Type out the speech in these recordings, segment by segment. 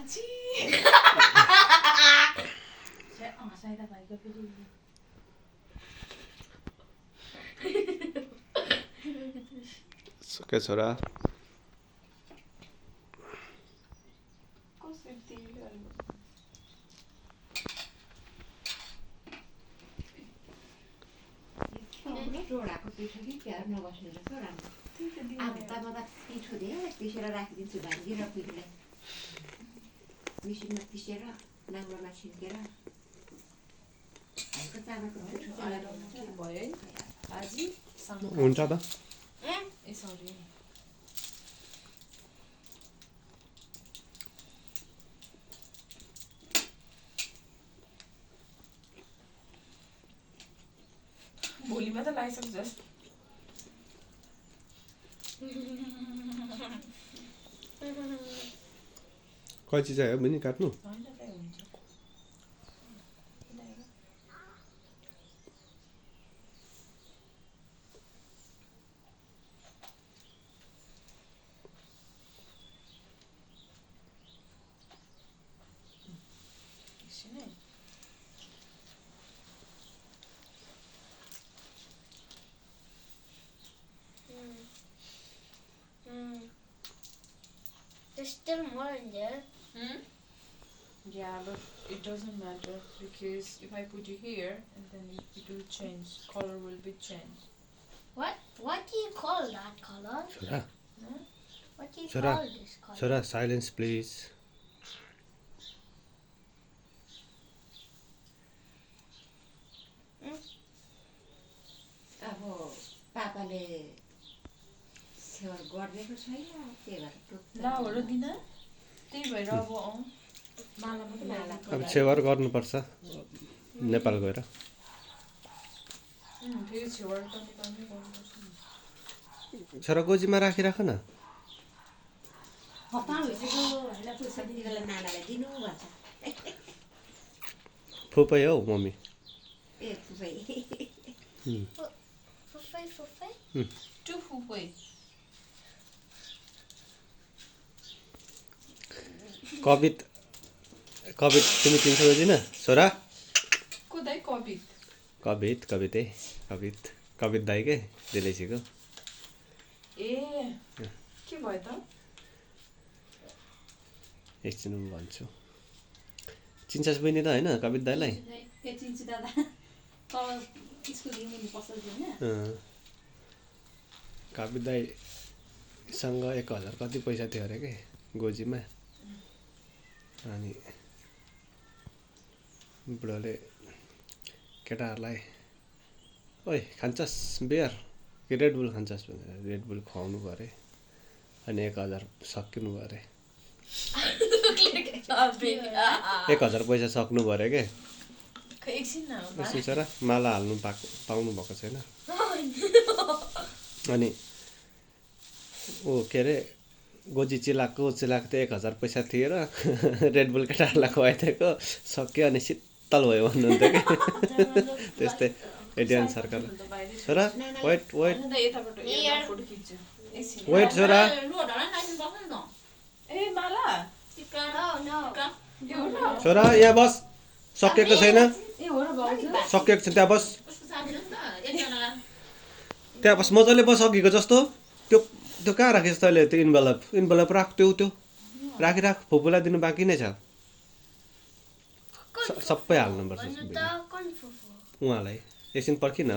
बाजी साइदा भाइको फेरि सुके छोरा रोडाको पिठो कि प्याज नबस्ने रहेछ राम्रो आज त म त पिठो दिएँ पिसेर राखिदिन्छु भान्जी र पिठोलाई मिसिनमा पिसेर नाङ्लोमा छिर्केर हालको चामलको पिठो भयो है बाजी हुन्छ त ए सरी भोलि मात्र लागिसक्छ कैची चाहिँ हो बहिनी काट्नु There's still more in there. Yeah, but it doesn't matter because if I put it here and then it will change. Color will be changed. What do you call that color? छोरा What do you Shara. call this color? छोरा silence please अब पापाले saver गरिदिएको छैन त्यही भएर टोक्छ लाउहरू दिन त्यही भएर अब माला मात्रै मालाको अब छेवर गर्नुपर्छ नेपाल गएर फेरि छेवार त निकाल्नै गर्नुपर्छ छोरा गोजीमा राखिराख न हप्ता भइसक्यो हामीलाई पैसा दिने बेला नानालाई दिनु भन्छ फुपै हौ मम्मी ए फुफै Fufay. टु फुपै कवित तिमी चिन्छौ गोजी न छोरा कुदाइ कवित कवित दाइ के दिलेसीको ए के भयो त एकछिन म भन्छु चिन्छस् बहिनी त होइन कवित दाइलाई चिन्छु दादा स्कुल पसल होइन कवित दाइसँग 1000 कति पैसा थियो अरे के गोजीमा अनि बुढोले केटाहरूलाई ओइ खान्छस् बियर कि रेडबुल खान्छस् भनेर रेडबुल खुवाउनु भयो अरे अनि 1000 सकिनु भयो अरे 1000 पैसा सक्नु भयो अरे के एकछिन न यसो छोरा माला हाल्नु पाउनु भएको छैन अनि ओ के अरे गोजी चिलाएको त 1000 पैसा थियो र रेडबुल केटाहरूलाई खुवाइदिएको सक्यो अनि शीतल भयो भन्नुहुन्थ्यो कि त्यस्तै एडियन सरकार छोरा वेट छोरा ए माला छोरा यहाँ बस सकिएको छैन ए हो र भाउजू सकिएको छ त्यहाँ बस मजाले बस अघिको जस्तो त्यो कहाँ राखेस् तैँले त्यो इन्भलप राख त्यो राखिराख फुपूलाई दिनु बाँकी नै छ सबै हाल्नुपर्छ उहाँलाई एकछिन पर्खिन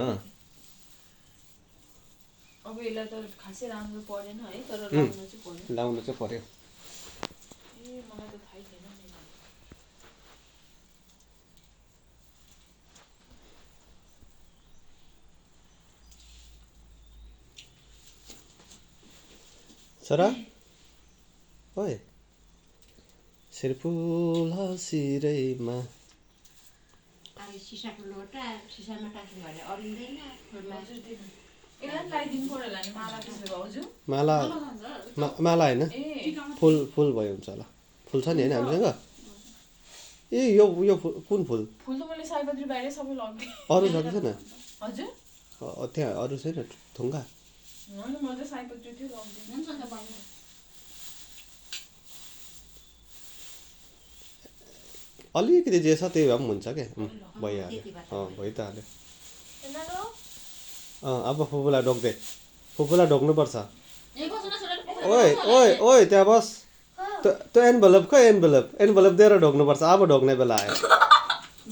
अब यसलाई त खासै राम्रो परेन है तर लाउनु चाहिँ पर्यो लाउनु चाहिँ पर्यो ए मलाई त थाहै थिएन नि छोरा ओए सिरफुल सिरैमा अब सिसाको लोटा सिसामा टाक्नु भने अरिँदैन यसलाई लगाइदिनु पर्यो होला नि माला त्यसो भाउजू माला होइन ए फुल भयो हुन्छ होला फुल छ नि होइन हामीसँग ए यो कुन फुल फुल त मैले सयपत्री बाहिरै सबै लगिदिएँ अरू छ कि छैन हजुर त्यहाँ अरू छैन थुङ्गा होइन मैले त सयपत्री थियो लगिदिएँ अलिकति जे छ त्यही भए पनि हुन्छ क्या भइहाल्यो भइ त हाल्यो Another? अब फुपूलाई ढोक्दै फुपूलाई ढोक्नुपर्छ ए बस न छोरा ओइ ओइ ओइ त्यहाँ बस त्यो एन्भलप खै एन्भलप दिएर ढोक्नुपर्छ अब ढोक्ने बेला आयो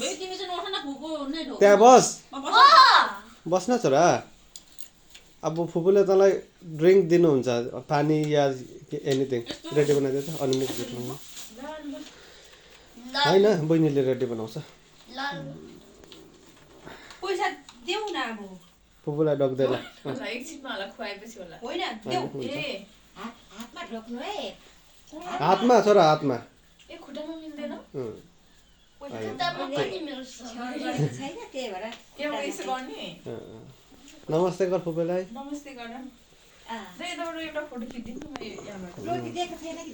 बे तिमी चाहिँ नउठ न फुपू नै ढोक त्यहाँ बस Oh! बस्न छोरा अब फुपूले तँलाई ड्रिङ्क दिनुहुन्छ पानी या एनिथिङ रेडी बनाइदियो त अनि मुख जित्नु होइन बहिनीले रेडी बनाउँछ Lol. पैसा देऊ न अब फुपूलाई ढोक्दै ल एकछिनमा होला खुवाएपछि होला होइन देऊ ए हातमा ढोक्नु है हातमा छोरा हातमा ए खुट्टामा मिल्दैन खुट्टामा पनि मिल्छ छैन त्यही भएर एउटा यसो गर्ने नमस्ते गर फुपूलाई नमस्ते गर यताबाट एउटा फोटो खिचिदिनु म यहाँबाट रोटी दिएको छैन कि